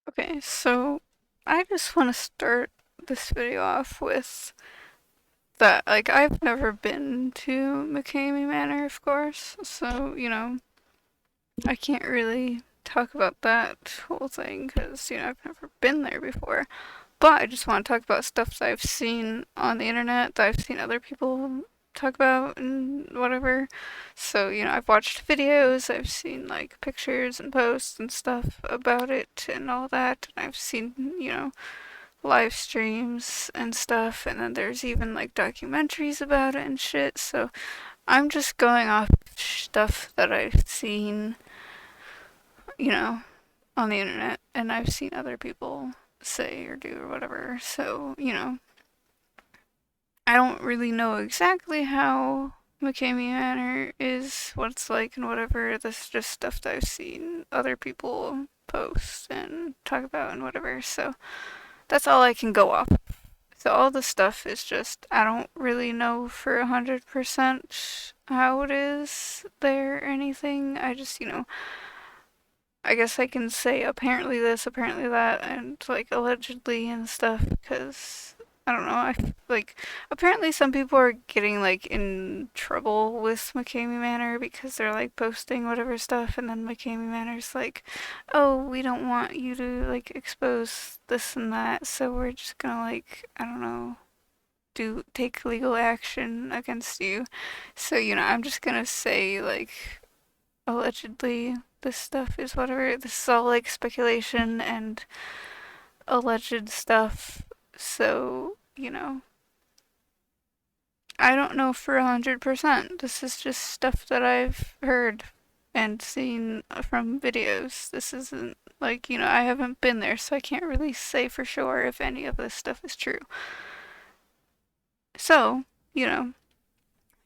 Okay, so I just want to start this video off with that. Like, I've never been to McKamey Manor, of course, so, I can't really talk about that whole thing because, I've never been there before. But I just want to talk about stuff that I've seen on the internet, that I've seen other people talk about and whatever. So, I've watched videos, I've seen like pictures and posts and stuff about it and all that, and I've seen, live streams and stuff, and then there's even like documentaries about it and shit. So I'm just going off stuff that I've seen, you know, on the internet, and I've seen other people say or do or whatever. So, I don't really know exactly how McKamey Manor is, what it's like, and whatever. This is just stuff that I've seen other people post and talk about and whatever. So that's all I can go off. So all the stuff is just, I don't really know for 100% how it is there or anything. I just, I guess I can say apparently this, apparently that, and like allegedly and stuff, because I don't know. Like apparently some people are getting like in trouble with McKamey Manor because they're like posting whatever stuff, and then McKamey Manor's like, oh, we don't want you to like expose this and that, so we're just gonna like, I don't know, do take legal action against you. So, I'm just gonna say like allegedly this stuff is whatever. This is all like speculation and alleged stuff. So, I don't know for 100%. This is just stuff that I've heard and seen from videos. This isn't like, I haven't been there, so I can't really say for sure if any of this stuff is true. So,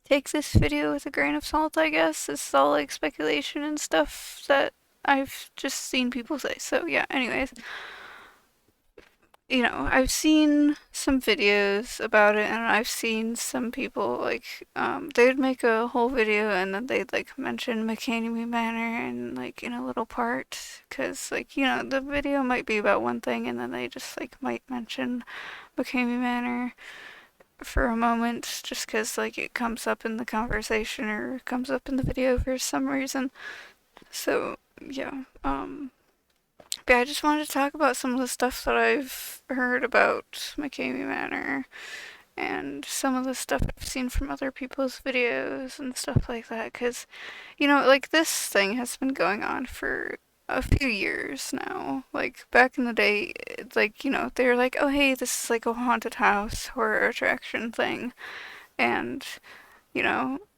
take this video with a grain of salt, I guess. This is all like speculation and stuff that I've just seen people say. So, yeah, anyways, I've seen some videos about it, and I've seen some people like, they'd make a whole video and then they'd like mention McKamey Manor and like in a little part, because like, the video might be about one thing and then they just like might mention McKamey Manor for a moment just because like it comes up in the conversation or comes up in the video for some reason. So, yeah, but I just wanted to talk about some of the stuff that I've heard about McKamey Manor and some of the stuff I've seen from other people's videos and stuff like that. Because, like this thing has been going on for a few years now. Like back in the day, like, they were like, oh, hey, this is like a haunted house horror attraction thing. And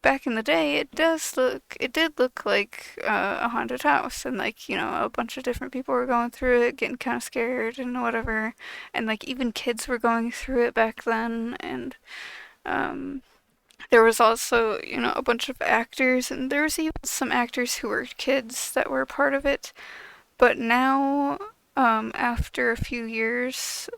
back in the day, it did look like a haunted house, and like, a bunch of different people were going through it, getting kind of scared and whatever, and like even kids were going through it back then, and um, there was also, a bunch of actors, and there was even some actors who were kids that were part of it, but now, after a few years,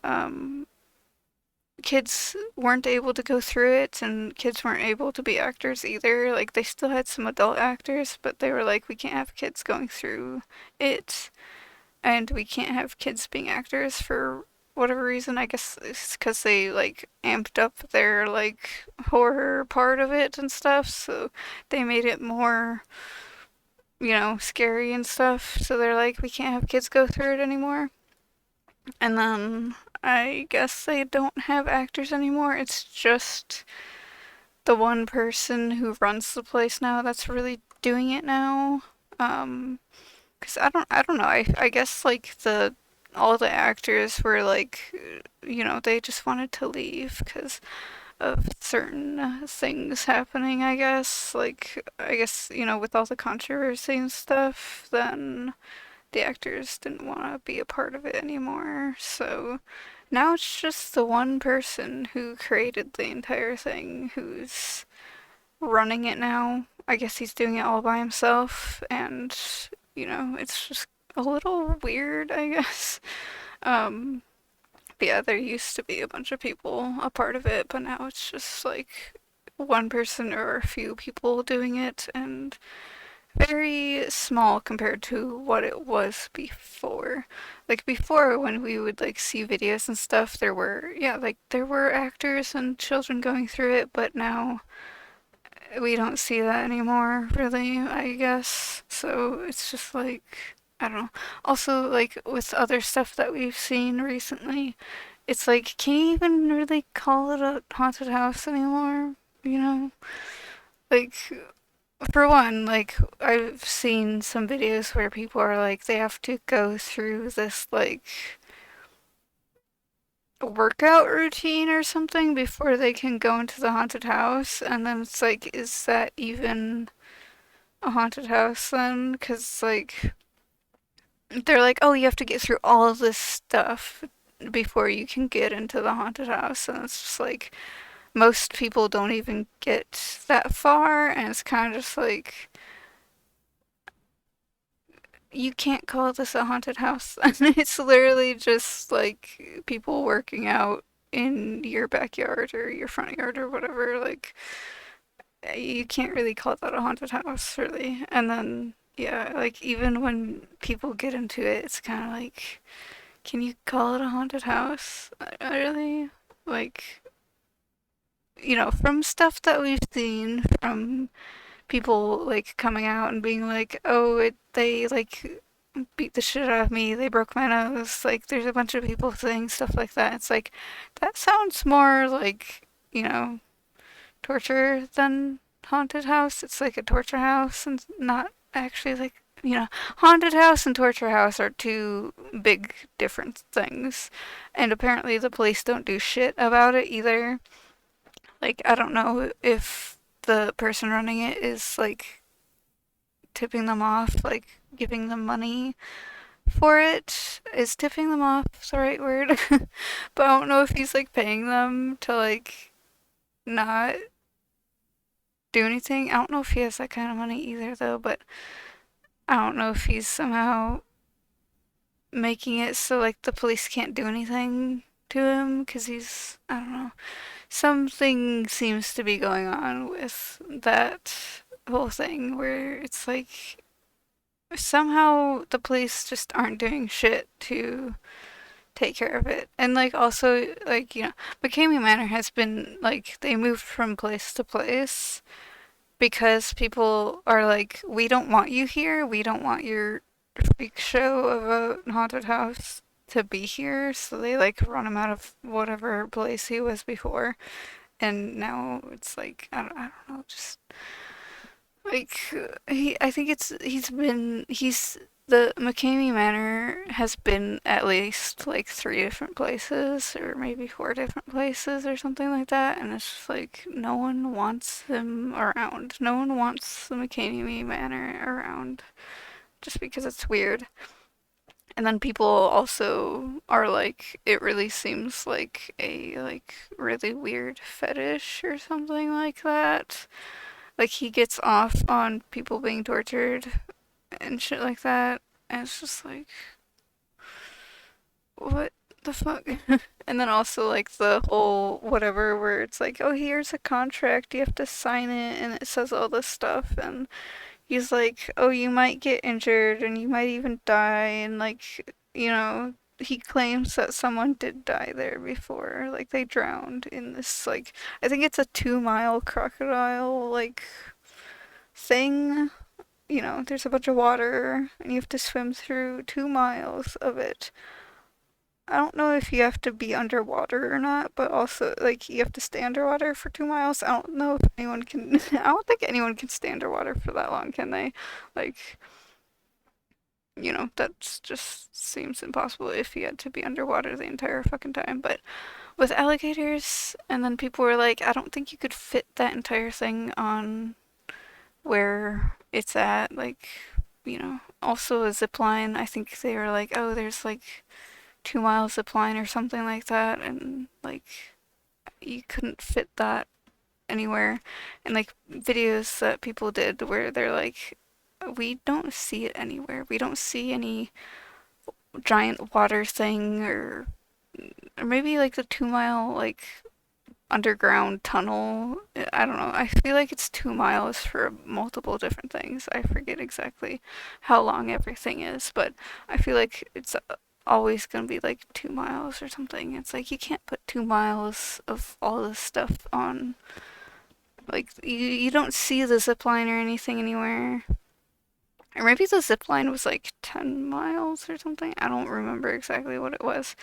kids weren't able to go through it and kids weren't able to be actors either. Like they still had some adult actors, but they were like, we can't have kids going through it and we can't have kids being actors for whatever reason. I guess it's because they like amped up their like horror part of it and stuff, so they made it more, scary and stuff. So they're like, we can't have kids go through it anymore. And then I guess they don't have actors anymore. It's just the one person who runs the place now that's really doing it now. Um, 'Cause I don't know. I guess like all the actors were like, they just wanted to leave because of certain things happening, I guess. Like, I guess, with all the controversy and stuff, then the actors didn't want to be a part of it anymore. So now it's just the one person who created the entire thing who's running it now. I guess he's doing it all by himself, and it's just a little weird, I guess. Um, but yeah, there used to be a bunch of people a part of it, but now it's just like one person or a few people doing it, and very small compared to what it was before. before. Like before when we would like see videos and stuff, there were, yeah, like there were actors and children going through it, but now we don't see that anymore, really, I guess. So it's just like, I don't know. Also, like with other stuff that we've seen recently, it's like, can you even really call it a haunted house anymore? You know? Like, for one, like, I've seen some videos where people are like, they have to go through this, like, workout routine or something before they can go into the haunted house. And then it's like, is that even a haunted house then? Because, like, they're like, oh, you have to get through all of this stuff before you can get into the haunted house. And it's just like, most people don't even get that far. And it's kind of just like, you can't call this a haunted house. It's literally just like people working out in your backyard or your front yard or whatever. Like, you can't really call that a haunted house, really. And then, yeah, like even when people get into it, it's kind of like, can you call it a haunted house? Really? Like, from stuff that we've seen from people like coming out and being like, oh, they like beat the shit out of me, they broke my nose. Like, there's a bunch of people saying stuff like that. It's like, that sounds more like, torture than haunted house. It's like a torture house and not actually like, haunted house and torture house are two big different things. And apparently the police don't do shit about it either. Like, I don't know if the person running it is like tipping them off, like giving them money for it. Is tipping them off the right word? But I don't know if he's like paying them to like not do anything. I don't know if he has that kind of money either though, but I don't know if he's somehow making it so like the police can't do anything to him because he's, I don't know. Something seems to be going on with that whole thing where it's like somehow the police just aren't doing shit to take care of it. And like also like, McKamey Manor has been like they moved from place to place because people are like, we don't want you here. We don't want your freak show of a haunted house to be here. So they like run him out of whatever place he was before. And now it's like, I don't know, just like I think the McKamey Manor has been at least like three different places or maybe four different places or something like that, and it's just like no one wants him around. No one wants the McKamey Manor around just because it's weird. And then people also are like, it really seems like a like really weird fetish or something like that. Like he gets off on people being tortured and shit like that. And it's just like, what the fuck? And then also like the whole whatever where it's like, oh, here's a contract, you have to sign it, and it says all this stuff, and he's like, oh, you might get injured and you might even die, and like, he claims that someone did die there before, like they drowned in this like, I think it's a 2 mile crocodile like thing. There's a bunch of water and you have to swim through 2 miles of it. I don't know if you have to be underwater or not, but also like you have to stay underwater for 2 miles. I don't know if anyone can. I don't think anyone can stay underwater for that long, can they? Like, that just seems impossible if you had to be underwater the entire fucking time. But with alligators, and then people were like, I don't think you could fit that entire thing on where it's at. Like, also a zip line. I think they were like, oh, there's like 2 mile zip line or something like that, and like you couldn't fit that anywhere. And like videos that people did where they're like, we don't see it anywhere. We don't see any giant water thing or maybe like the 2 mile like underground tunnel. I don't know. I feel like it's 2 miles for multiple different things. I forget exactly how long everything is, but I feel like it's always gonna be like 2 miles or something. It's like you can't put 2 miles of all this stuff on. Like you don't see the zip line or anything anywhere. Or maybe the zip line was like 10 miles or something. I don't remember exactly what it was.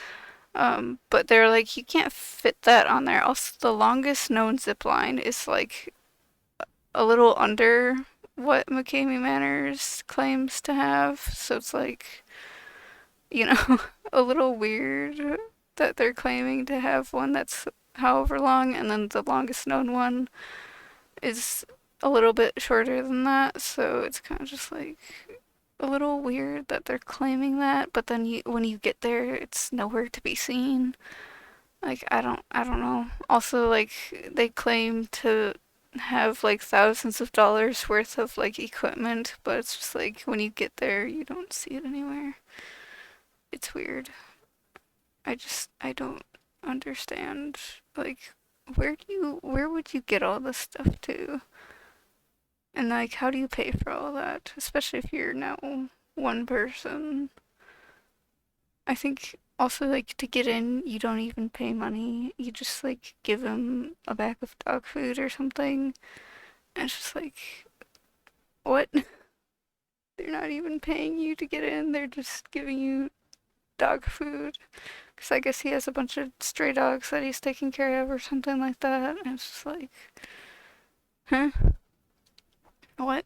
But they're like, you can't fit that on there. Also, the longest known zip line is like a little under what McKamey Manor's claims to have. So it's like, you know, a little weird that they're claiming to have one that's however long, and then the longest known one is a little bit shorter than that. So it's kind of just like a little weird that they're claiming that, but then when you get there, it's nowhere to be seen. Like I don't know. Also, like they claim to have like thousands of dollars worth of like equipment, but it's just like when you get there, you don't see it anywhere. It's weird. I don't understand. Like where would you get all this stuff to? And like how do you pay for all that? Especially if you're now one person. I think also like to get in, you don't even pay money. You just like give them a bag of dog food or something. And it's just like, what? They're not even paying you to get in. They're just giving you dog food. Because I guess he has a bunch of stray dogs that he's taking care of or something like that. And it's just like, huh? What?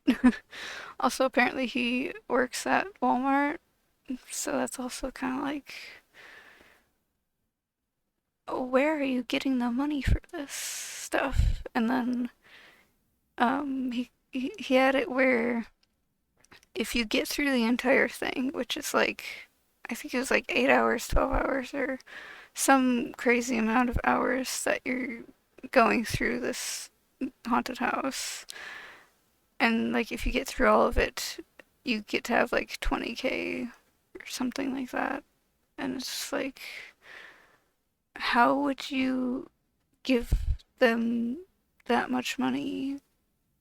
Also, apparently he works at Walmart. So that's also kind of like, oh, where are you getting the money for this stuff? And then he had it where if you get through the entire thing, which is like I think it was like 8 hours, 12 hours, or some crazy amount of hours that you're going through this haunted house, and like if you get through all of it, you get to have like 20K or something like that, and it's just like, how would you give them that much money?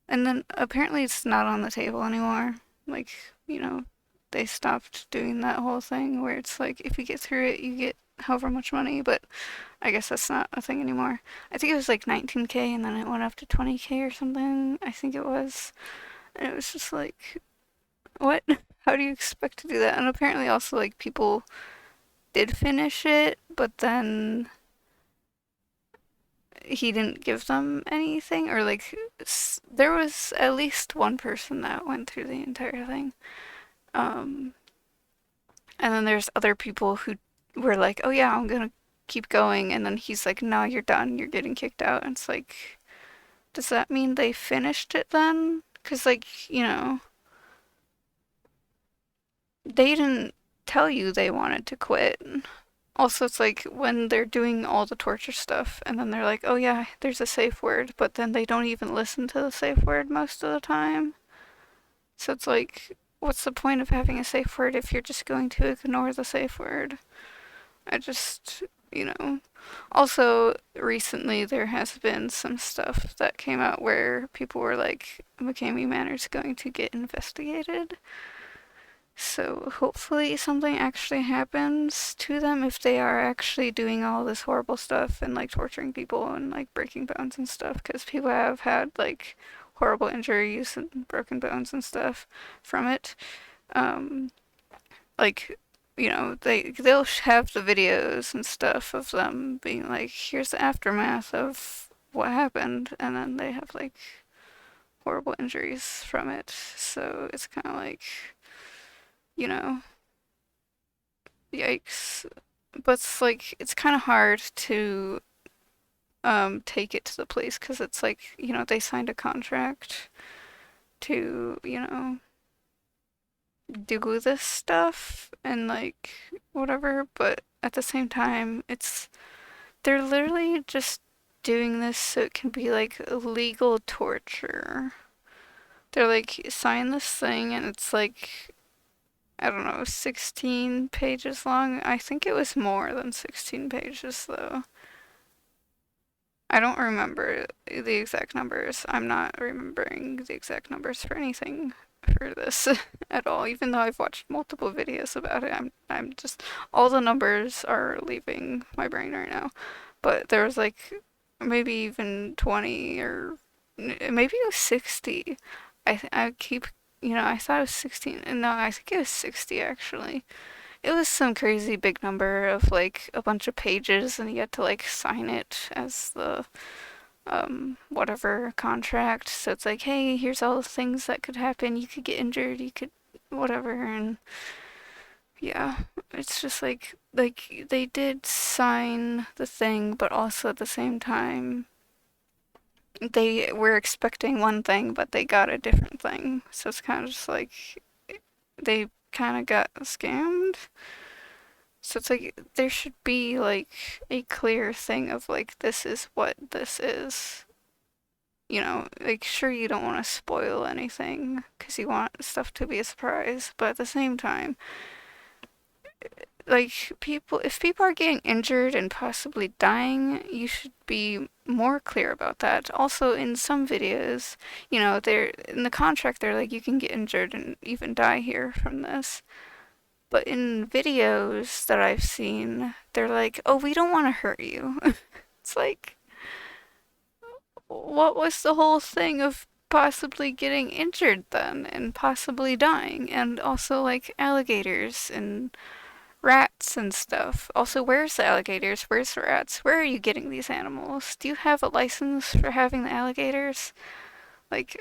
And then apparently it's not on the table anymore. Like, you know, they stopped doing that whole thing where it's like if you get through it, you get however much money, but I guess that's not a thing anymore. I think it was like 19K and then it went up to 20K or something. I think it was. And it was just like, what? How do you expect to do that? And apparently also like people did finish it, but then he didn't give them anything, or like there was at least one person that went through the entire thing. Um, and then there's other people who were like, "Oh yeah, I'm gonna keep going," and then he's like, "No, you're done. You're getting kicked out." And it's like, does that mean they finished it then? Because like they didn't tell you they wanted to quit. Also, it's like when they're doing all the torture stuff, and then they're like, oh yeah, there's a safe word, but then they don't even listen to the safe word most of the time. So it's like, what's the point of having a safe word if you're just going to ignore the safe word? I just, you know. Also, recently there has been some stuff that came out where people were like, McKamey Manor's going to get investigated. So hopefully something actually happens to them if they are actually doing all this horrible stuff and like torturing people and like breaking bones and stuff, because people have had like horrible injuries and broken bones and stuff from it. Um, like they'll have the videos and stuff of them being like, here's the aftermath of what happened, and then they have like horrible injuries from it. So it's kind of like, you know, yikes. But it's like it's kind of hard to take it to the police because it's like, they signed a contract to, do this stuff and like whatever, but at the same time they're literally just doing this so it can be like legal torture. They're like, sign this thing and it's like, I don't know, 16 pages long. I think it was more than 16 pages though. I don't remember the exact numbers. I'm not remembering the exact numbers for anything for this at all. Even though I've watched multiple videos about it, I'm just all the numbers are leaving my brain right now. But there was like maybe even 20 or maybe it was 60. I keep, I thought it was 16. No, I think it was 60 actually. It was some crazy big number of like a bunch of pages, and you had to like sign it as the whatever contract. So it's like, hey, here's all the things that could happen. You could get injured, you could whatever, and yeah, it's just like they did sign the thing, but also at the same time they were expecting one thing, but they got a different thing. So it's kind of just like they kind of got scammed. So it's like there should be like a clear thing of like this is what this is. Like sure you don't want to spoil anything because you want stuff to be a surprise, but at the same time, like if people are getting injured and possibly dying, you should be more clear about that. Also, in some videos, they're in the contract, they're like you can get injured and even die here from this. But in videos that I've seen, they're like, oh, we don't want to hurt you. It's like, what was the whole thing of possibly getting injured then and possibly dying? And also, like, alligators and rats and stuff. Also, where's the alligators? Where's the rats? Where are you getting these animals? Do you have a license for having the alligators? Like,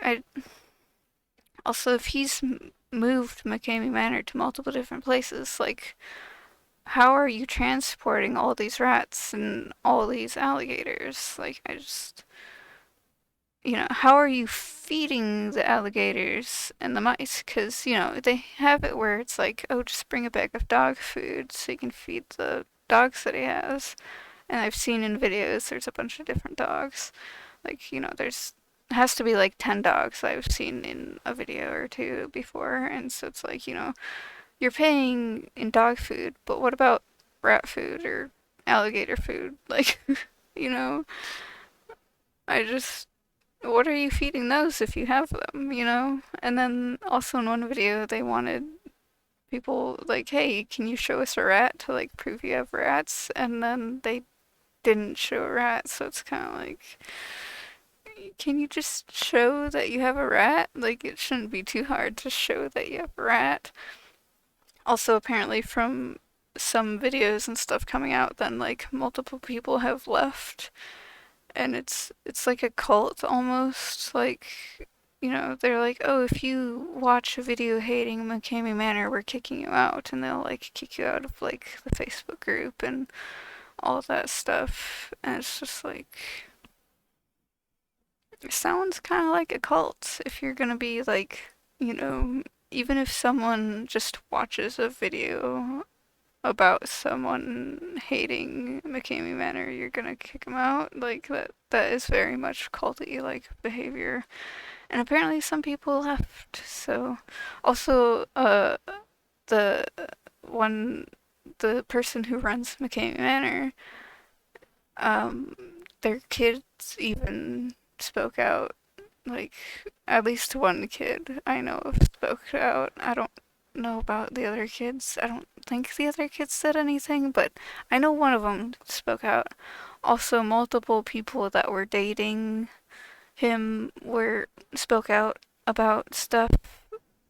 also, if he's moved McKamey Manor to multiple different places, like, how are you transporting all these rats and all these alligators? Like, how are you feeding the alligators and the mice? Because, they have it where it's like, oh, just bring a bag of dog food so you can feed the dogs that he has. And I've seen in videos there's a bunch of different dogs. Like, there's has to be like 10 dogs I've seen in a video or two before. And so it's like, you're paying in dog food, but what about rat food or alligator food? Like, you know, I just, what are you feeding those if you have them? And then also in one video, they wanted people like, hey, can you show us a rat to like prove you have rats? And then they didn't show a rat, so it's kind of like, can you just show that you have a rat? Like, it shouldn't be too hard to show that you have a rat. Also, apparently, from some videos and stuff coming out, then like multiple people have left, and it's like a cult almost. Like, they're like, oh, if you watch a video hating McKamey Manor, we're kicking you out, and they'll like kick you out of like the Facebook group and all that stuff. And it's just like, it sounds kind of like a cult if you're gonna be like, even if someone just watches a video about someone hating McKamey Manor, you're gonna kick them out. Like that is very much culty like behavior. And apparently some people left. So also the one the person who runs McKamey Manor, um their kids even spoke out. Like, at least one kid I know of spoke out. I don't know about the other kids. I don't think the other kids said anything, but I know one of them spoke out. Also, multiple people that were dating him were spoke out about stuff,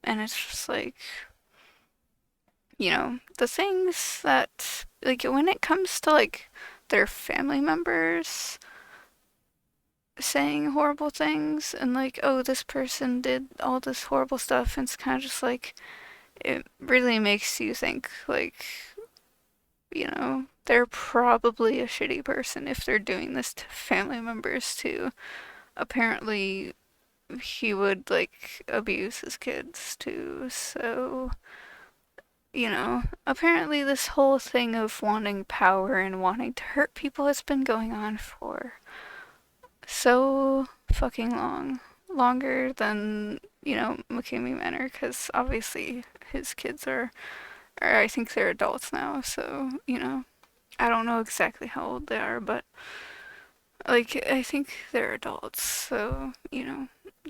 and it's just like, the things that like when it comes to like their family members saying horrible things and like, oh, this person did all this horrible stuff, and it's kind of just like, it really makes you think, like, they're probably a shitty person if they're doing this to family members too. Apparently, he would like abuse his kids too, so. Apparently, this whole thing of wanting power and wanting to hurt people has been going on for so fucking long. Longer than, McKamey Manor, because obviously his kids or I think they're adults now, so, I don't know exactly how old they are, but Like, I think they're adults, so,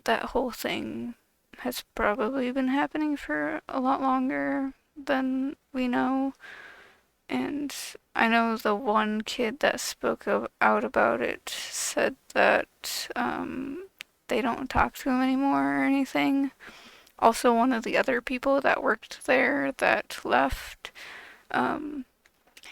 that whole thing has probably been happening for a lot longer than we know. And I know the one kid that out about it said that they don't talk to him anymore or anything. Also, one of the other people that worked there that left, um,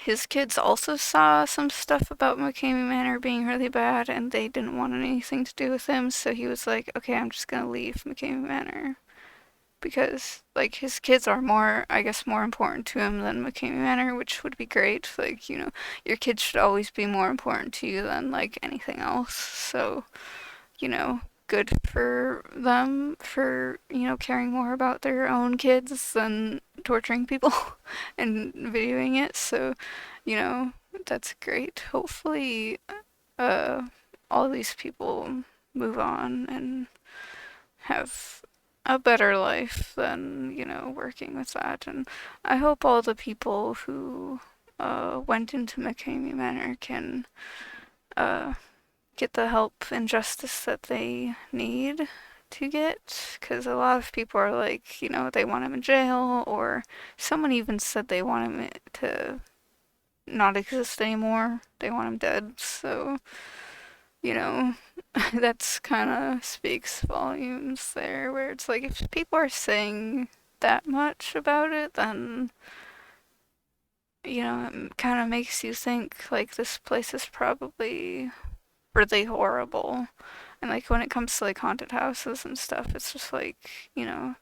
his kids also saw some stuff about McKamey Manor being really bad and they didn't want anything to do with him, so he was like, okay, I'm just gonna leave McKamey Manor. Because, like, his kids are more, I guess, more important to him than McKamey Manor, which would be great. Like, your kids should always be more important to you than, like, anything else. So, good for them for, caring more about their own kids than torturing people and videoing it. So, you know, that's great. Hopefully, uh, all these people move on and have a better life than, working with that. And I hope all the people who went into McKamey Manor can uh, get the help and justice that they need to get, because a lot of people are like, they want him in jail, or someone even said they want him to not exist anymore. They want him dead. So, you know, that's kind of speaks volumes there, where it's like if people are saying that much about it, then, it kind of makes you think like this place is probably really horrible. And like when it comes to like haunted houses and stuff, it's just like,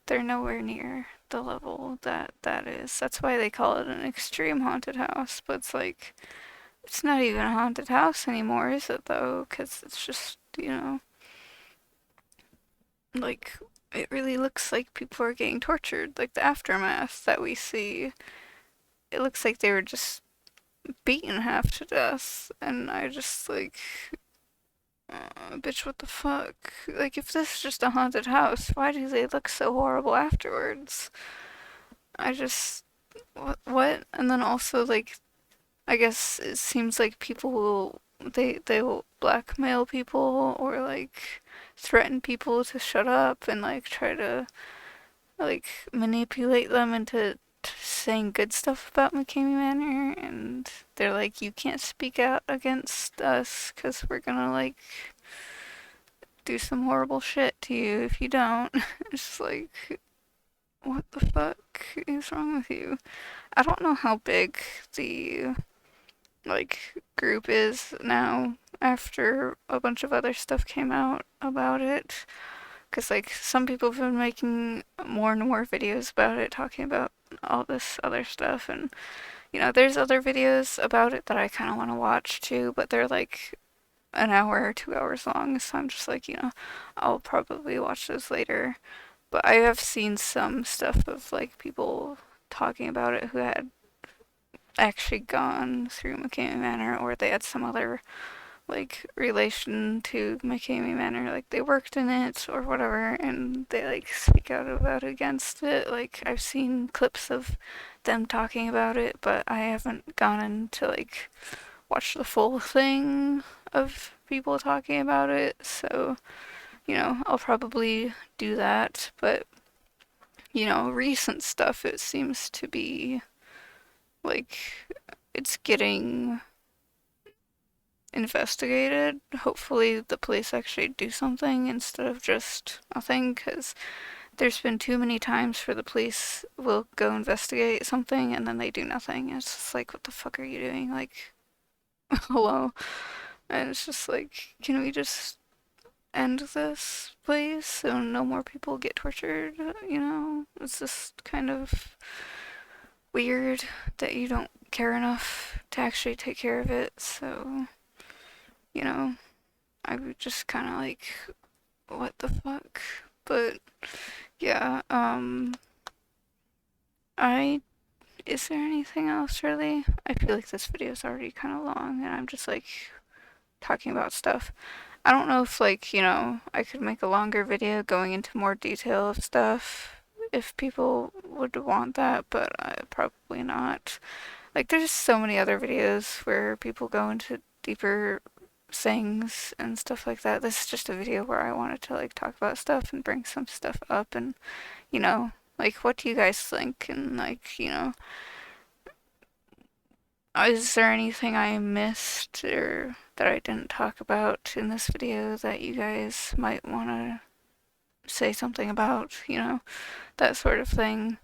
they're nowhere near the level that that is. That's why they call it an extreme haunted house. But it's like, it's not even a haunted house anymore, is it though? Because it's just, like, it really looks like people are getting tortured. Like the aftermath that we see, it looks like they were just beaten half to death. And I just like, bitch, what the fuck? Like, if this is just a haunted house, why do they look so horrible afterwards? I just, what? And then also, like, I guess it seems like people will, they will blackmail people or, like, threaten people to shut up and, like, try to, like, manipulate them into saying good stuff about McKamey Manor. And they're like, you can't speak out against us because we're gonna, like, do some horrible shit to you if you don't. It's like, what the fuck is wrong with you? I don't know how big the like group is now after a bunch of other stuff came out about it. Because like some people have been making more and more videos about it, talking about all this other stuff, and there's other videos about it that I kind of want to watch too, but they're like an hour or 2 hours long, so I'm just like, I'll probably watch those later. But I have seen some stuff of like people talking about it who had actually gone through McKamey Manor, or they had some other like relation to McKamey Manor, like they worked in it or whatever, and they like speak out about against it. Like I've seen clips of them talking about it, but I haven't gone into like watch the full thing of people talking about it. So, I'll probably do that. But, recent stuff, it seems to be like it's getting investigated. Hopefully, the police actually do something instead of just nothing, because there's been too many times where the police will go investigate something and then they do nothing. It's just like, what the fuck are you doing? Like, hello? And it's just like, can we just end this, please? So no more people get tortured, It's just kind of weird that you don't care enough to actually take care of it. So, you know, I would just kind of like, what the fuck? But yeah, I is there anything else really? I feel like this video is already kind of long and I'm just like talking about stuff. I don't know if like, I could make a longer video going into more detail of stuff if people would want that, but probably not. Like there's so many other videos where people go into deeper things and stuff like that. This is just a video where I wanted to like talk about stuff and bring some stuff up and, you know, like what do you guys think? And like, you know, is there anything I missed or that I didn't talk about in this video that you guys might want to say something about, you know, that sort of thing.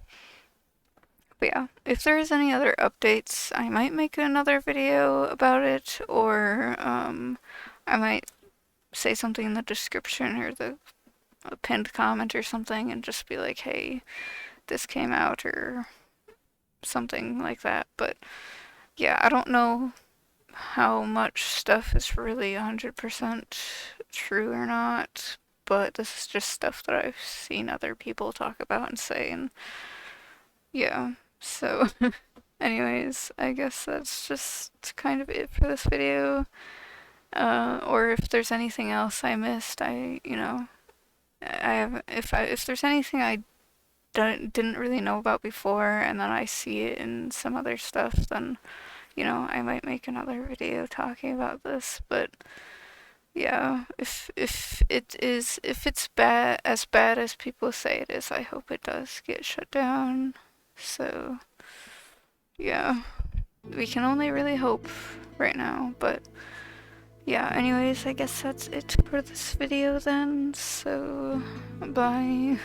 But yeah, if there's any other updates, I might make another video about it, or I might say something in the description or the pinned comment or something and just be like, hey, this came out or something like that. But yeah, I don't know how much stuff is really 100% true or not, but this is just stuff that I've seen other people talk about and say, and yeah, so anyways, I guess that's just kind of it for this video. Or if there's anything else I missed, you know, I have, if there's anything I didn't really know about before and then I see it in some other stuff, then, you know, I might make another video talking about this. But yeah, if it's bad as people say it is, I hope it does get shut down. So yeah, we can only really hope right now. But yeah, anyways, I guess that's it for this video then. So bye.